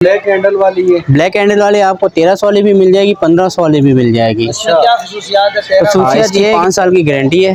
Black handle वाली है। Black handle वाली आपको 1300 वाली भी मिल जाएगी, 1500 वाली भी मिल जाएगी। क्या खसूसियात है? खसूसियत ये 5 साल की गारंटी है।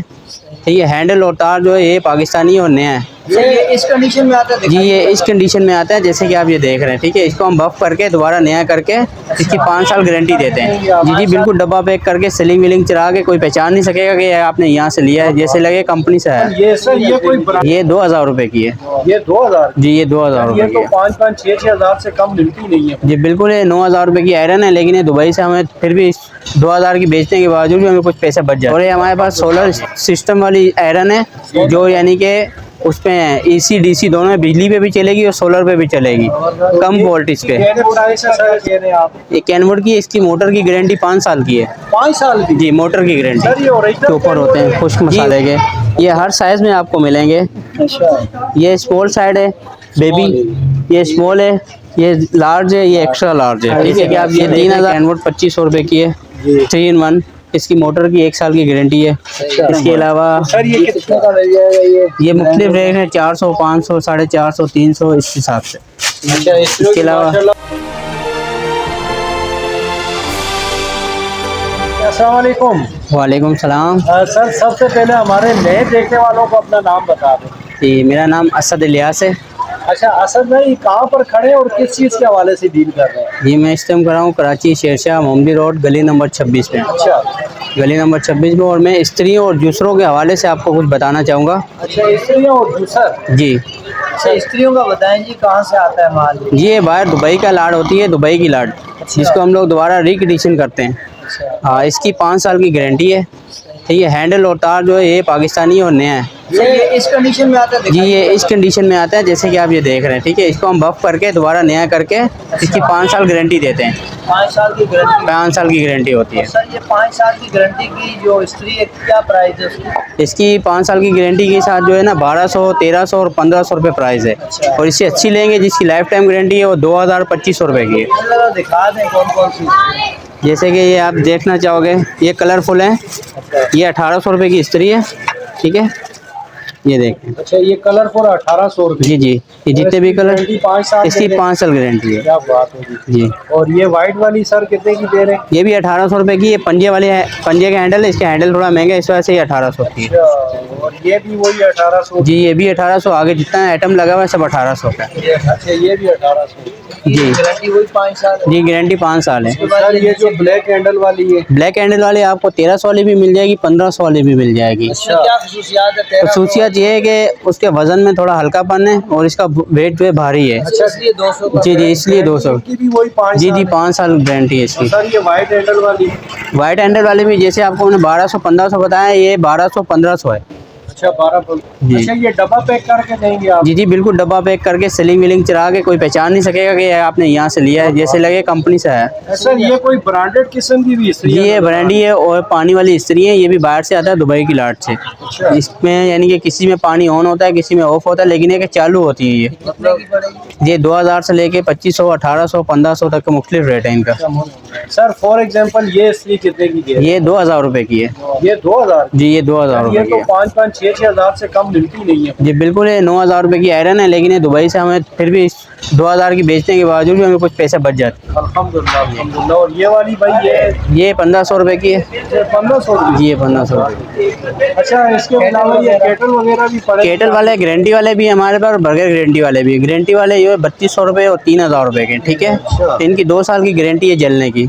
ठीक है, हैंडल और तार जो है ये पाकिस्तानी और नया है। ये इस कंडीशन में आता है? जी ये इस कंडीशन में आता है जैसे कि आप ये देख रहे हैं। ठीक है, इसको हम बफ करके दोबारा नया करके इसकी 5 साल गारंटी देते हैं। जी बिल्कुल डब्बा पैक करके सीलिंग विलिंग चढ़ा के कोई पहचान नहीं सकेगा कि आपने यहाँ से लिया है, जैसे लगे कंपनी से है। ये सर ये कोई ये 2000 रुपए की है। ये 2000? जी ये 2000 रुपए ये की तो है। 5-5, 6-6 हजार से कम मिलती नहीं है। जी बिल्कुल, ये 9000 रुपए की आयरन है, लेकिन ये दुबई से हमें फिर भी 2000 की बेचने के बावजूद भी हमें कुछ पैसे बच जाए। और ये हमारे पास सोलर सिस्टम वाली आयरन है, जो यानी कि उसमें AC DC दोनों है, बिजली पे भी चलेगी और सोलर पे भी चलेगी, कम वोल्टेज पे। ये कैनवुड की, इसकी मोटर की गारंटी 5 साल की है। 5 साल की? जी मोटर की गारंटी के ऊपर होते हैं खुश्क मसाले के। ये हर साइज में आपको मिलेंगे। अच्छा, ये स्मॉल साइड है बेबी, ये स्मॉल है, ये लार्ज है, ये एक्स्ट्रा लार्ज है। जैसे कि आप ये 3000 कैनवुड 2500 रुपए की है, 3 in 1। इसकी मोटर की 1 साल की गारंटी है। इसके अलावा सर ये कितने का मिल जाएगा? ये मुख्तलिफ रेट है, 400, 500, 450, 300 इस हिसाब से। अच्छा, इसके अलावा अस्सलाम वालेकुम। वालेकुम सलाम। सर सबसे पहले हमारे नए देखने वालों को अपना नाम बता दें। जी मेरा नाम असद इलियास है। अच्छा असद भाई, कहाँ पर खड़े हैं और किस चीज़ के हवाले से डील कर रहे हैं? जी मैं इस टाइम कर रहा हूँ कराची शेरशाह मोहम्मदी रोड गली नंबर 26 में। अच्छा, गली नंबर 26 में। और मैं स्त्रियों और जूसरों के हवाले से आपको कुछ बताना चाहूँगा। अच्छा स्त्रियों और जूसर? जी अच्छा स्त्रियों का बताएं जी, कहाँ से आता है माल? जी ये बाहर दुबई का लाड होती है, दुबई की लाड, जिसको हम लोग दोबारा रिकंडीशन करते हैं। अच्छा, हाँ इसकी 5 साल की गारंटी है। ठीक है, हैंडल और तार जो है ये पाकिस्तानी और नया है। ये इस कंडीशन में आता है? जी ये इस कंडीशन में आता है जैसे कि आप ये देख रहे हैं। ठीक है, इसको हम बफ करके दोबारा नया करके इसकी 5 साल गारंटी देते हैं। 5 साल की गारंटी? 5 साल की गारंटी होती है। सर ये 5 साल की गारंटी की जो स्त्री है क्या प्राइस है उसकी? इसकी 5 साल की गारंटी के साथ जो है ना 1200, 1300 और 1500 रुपये प्राइस है। अच्छा। और इससे अच्छी लेंगे जिसकी लाइफ टाइम गारंटी है वो 2000, 2500 रुपये की है। जरा दिखा दें कौन कौन सी? जैसे कि ये आप देखना चाहोगे, ये कलरफुल है, ये 1800 रुपये की स्त्री है। ठीक है, ये देखें। अच्छा ये कलरफुल 1800 रुपये? जी जी, ये जितने भी कलर, 5 साल इसकी 5 साल गारंटी है। क्या बात है जी। और ये वाइट वाली सर कितने की दे रहे हैं? ये भी 1800 रुपये की, ये पंजे वाले है, पंजे का हैंडल है, इसका हैंडल थोड़ा महंगा है, इस वजह से ये 1800 की है। अच्छा, और ये भी वही 1800? जी ये भी 1800, आगे जितना आइटम लगा हुआ है सब 1800 का। अच्छा ये भी 1800? जी गारंटी वही 5 साल? जी गारंटी 5 साल है। सर ये जो ब्लैक हैंडल वाली है? ब्लैक हैंडल वाली आपको 1300 वाली भी मिल जाएगी, 1500 वाली भी मिल जाएगी। अच्छा, क्या खसूसियात है? खसूसियत ये है कि उसके वजन में थोड़ा हल्कापन है और इसका वेट जो है भारी है। अच्छा इसलिए 200? जी जी इसलिए 200 की भी वही 5 जी जी 5 साल गारंटी है इसकी। सर ये वाइट हैंडल वाली? वाइट हैंडल वाले भी जैसे आपको मैंने 1200, 1500 बताया, ये 1200, 1500 है। अच्छा 12। जी। अच्छा ये डब्बा पैक करके देंगे आप? जी जी बिल्कुल डब्बा पैक करके सीलिंग विलिंग चढ़ा के कोई पहचान नहीं सकेगा कि आपने यहाँ से लिया है, जैसे लगे कंपनी से है। सर ये कोई ब्रांडेड किस्म की भी स्त्री जी है? ये ब्रांडी है और पानी वाली स्त्री है, ये भी बाहर से आता है दुबई की लाट से। अच्छा। इसमें यानी कि किसी में पानी ऑन होता है, किसी में ऑफ होता है, लेकिन ये कि चालू होती है। कितने की पड़ेगी? ये 2000 से लेके 2500, 1800, 1500 तक के मुख्तलिफ रेट है इनका। सर फॉर एग्जांपल ये स्त्री कितने की है? ये 2000 रुपए की है। ये 2000? जी ये 2000 ये रुपए की तो है। 5-5, 6-6 हजार से कम मिलती नहीं है। जी बिल्कुल, ये 9000 रुपए की आयरन है, लेकिन ये दुबई से हमें फिर भी 2000 की बेचने के बावजूद भी हमें कुछ पैसे बच जाते हैं। अल्हम्दुलिल्लाह अल्हम्दुलिल्लाह। और ये वाली भाई ये 1500 रुपए की है। 1500? जी ये 1500 रुपए। अच्छा इसके अलावा ये केटल वगैरह भी पड़े? केटल वाले गारंटी वाले भी हमारे पास और बगैर गारंटी वाले भी। गारंटी वाले ये 3200 रुपये और 3000 रुपये के। ठीक है, इनकी 2 साल की गारंटी है जलने की।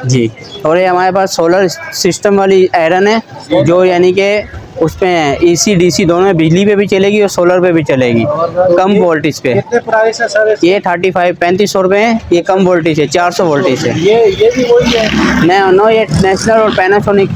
जी। और ये हमारे पास सोलर सिस्टम वाली आयरन है, जो यानी कि उसमें AC DC दोनों है, बिजली पे भी चलेगी और सोलर पे भी चलेगी, कम वोल्टेज पे। कितने प्राइस है सर? ये 3500 रुपये है, ये कम वोल्टेज है, 400 वोल्टेज है। ये भी वही है? नहीं नो, ये नेशनल और पैनासोनिक।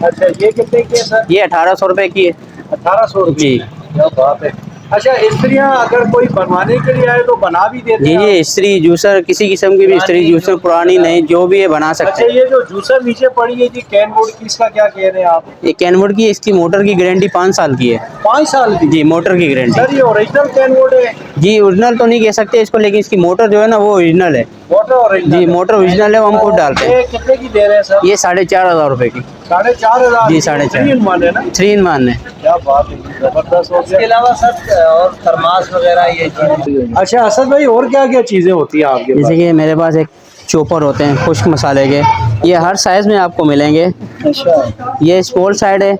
अच्छा ये कितने की है सर? ये 1800 रुपये की है। 1800? जी। क्या बात है। अच्छा स्त्रियां अगर कोई बनवाने के लिए आए तो बना भी देते जी हैं? जी स्त्री जूसर, किसी किस्म की भी स्त्री जूसर, पुरानी नहीं, जो भी है बना सकते अच्छा हैं। ये जो जूसर नीचे पड़ी है जी कैनवुड की, इसका क्या कह रहे हैं आप? ये कैनवुड की, इसकी मोटर की गारंटी 5 साल की है। 5 साल की? जी मोटर की गारंटी। सर ये ओरिजिनल कैनवुड है? जी ओरिजिनल तो नहीं कह सकते इसको, लेकिन इसकी मोटर जो है ना वो ओरिजिनल है। Motor original? जी मोटर ओरिजिनल है, वो हम खुद डालते हैं। ये कितने की दे रहे हैं सर? ये 4500 रुपये की। 4,500 जी, 4,500 3 in 1 है ना? 3 in 1 है। क्या बात है, जबरदस्त हो इसके गया। अलावा सर और थर्मास वगैरह ये चीज़। अच्छा असद भाई, और क्या क्या चीजें होती हैं आपके जैसे पास? कि मेरे पास एक चॉपर होते हैं खुश्क मसाले के, ये हर साइज़ में आपको मिलेंगे। अच्छा, ये स्मॉल साइड है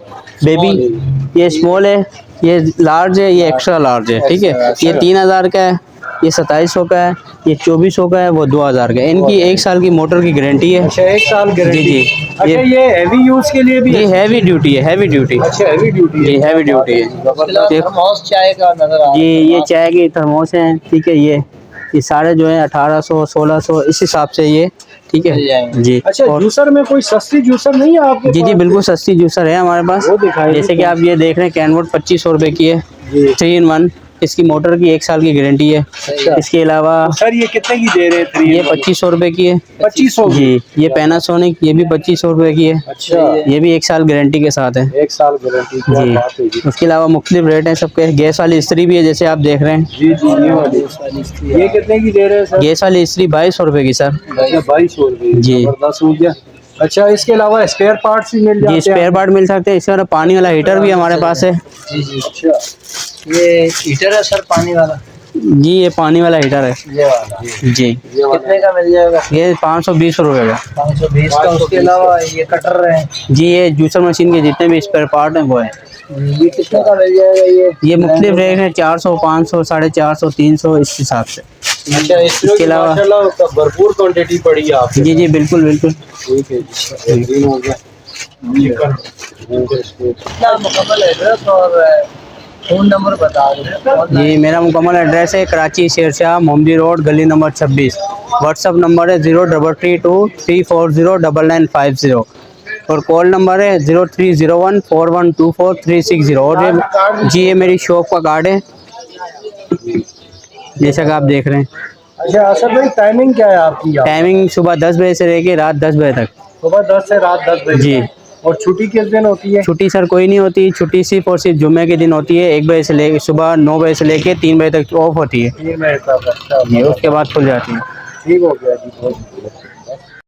बेबी, ये स्मॉल है, ये लार्ज है, ये एक्स्ट्रा लार्ज है, ठीक है। ये 3,000 का है, ये 2700 का है, ये 2400 का है, वो 2,000 का है। इनकी 1 साल की मोटर की गारंटी है। अच्छा 1 साल गारंटी। जी, अच्छा ये हैवी यूज के लिए भी ये है? हैवी ड्यूटी है, हैवी ड्यूटी। अच्छा हैवी ड्यूटी जी, है। हैवी ड्यूटी है। जबरदस्त। थर्मास चाय का नजर आ रहा जी, है। ये चाय की थर्मोस हैं, ठीक है। ये सारे जो है 1800 1600 इस हिसाब से ये, ठीक मिल है जाएंगे। जी। अच्छा और जूसर में कोई सस्ती जूसर नहीं है आपके जी पास? बिल्कुल सस्ती जूसर है हमारे पास। वो दिखाइए। जैसे कि आप ये देख रहे हैं कैनवोड 2500 रुपये की है, जी। 3 in 1। इसकी मोटर की 1 साल की गारंटी है। अच्छा। इसके अलावा तो सर ये कितने की दे रहे हैं? 3 ये in 1? 2500 रुपये की है। 2500 जी, ये पैनासोनिक, ये भी 2500 रुपये की है। अच्छा ये भी 1 साल गारंटी के साथ है। 1 साल गारंटी, क्या जी, बात है जी। उसके अलावा मुख्तलिफ रेट हैं सबके। गैस वाली इस्त्री भी है जैसे आप देख रहे हैं। जी जी ये वाली। ये कितने की दे रहे हैं सर? गैस वाली इस्त्री 2200 रुपये की सर। अच्छा 2200 रुपये। जी। जबरदस्त हो गया। अच्छा इसके अलावा स्पेयर पार्ट्स भी मिल जाते जी, हैं? स्पेयर पार्ट मिल सकते हैं। इसके अलावा पानी वाला हीटर भी हमारे पास है। जी जी। अच्छा ये हीटर है सर पानी वाला, जी, ये पानी वाला हीटर है। ये वाला जी, कितने का मिल जाएगा? ये 520 रुपये का। 520 का। उसके अलावा ये कटर है, जी, ये जूसर मशीन के जितने भी स्पेयर पार्ट हैं वो है। ये कितने का मिल जाएगा? ये मुख्तलिफ रेट है, 400 500 450 300 इस हिसाब से। अच्छा इसके अलावा माशाल्लाह भरपूर क्वांटिटी पड़ी है आपके। जी जी बिल्कुल बिल्कुल। ठीक है जी, बेहतरीन हो गया। कितना मुकम्मल एड्रेस और फ़ोन नंबर बता दें। जी, मेरा मुकम्मल एड्रेस है कराची शेरशाह मोमदी रोड गली नंबर 26। व्हाट्सअप नंबर है 0332 340 9950 और कॉल नंबर है 0301 4124 360। और ये जी, ये मेरी शॉप का कार्ड है जैसा कि आप देख रहे हैं। अच्छा असद भाई टाइमिंग क्या है आपकी यहाँ? टाइमिंग सुबह 10 बजे से लेके रात 10 बजे तक। सुबह 10 से रात 10 बजे जी। तक। और छुट्टी किस दिन होती है? छुट्टी सर कोई नहीं होती, छुट्टी सिर्फ और सिर्फ जुम्मे के दिन होती है। 1 बजे से ले सुबह 9 बजे से लेके 3 बजे तक ऑफ होती है। 3 मिनट तक। अच्छा ये उसके बाद खुल जाती है। ठीक हो गया जी, बहुत शुक्रिया।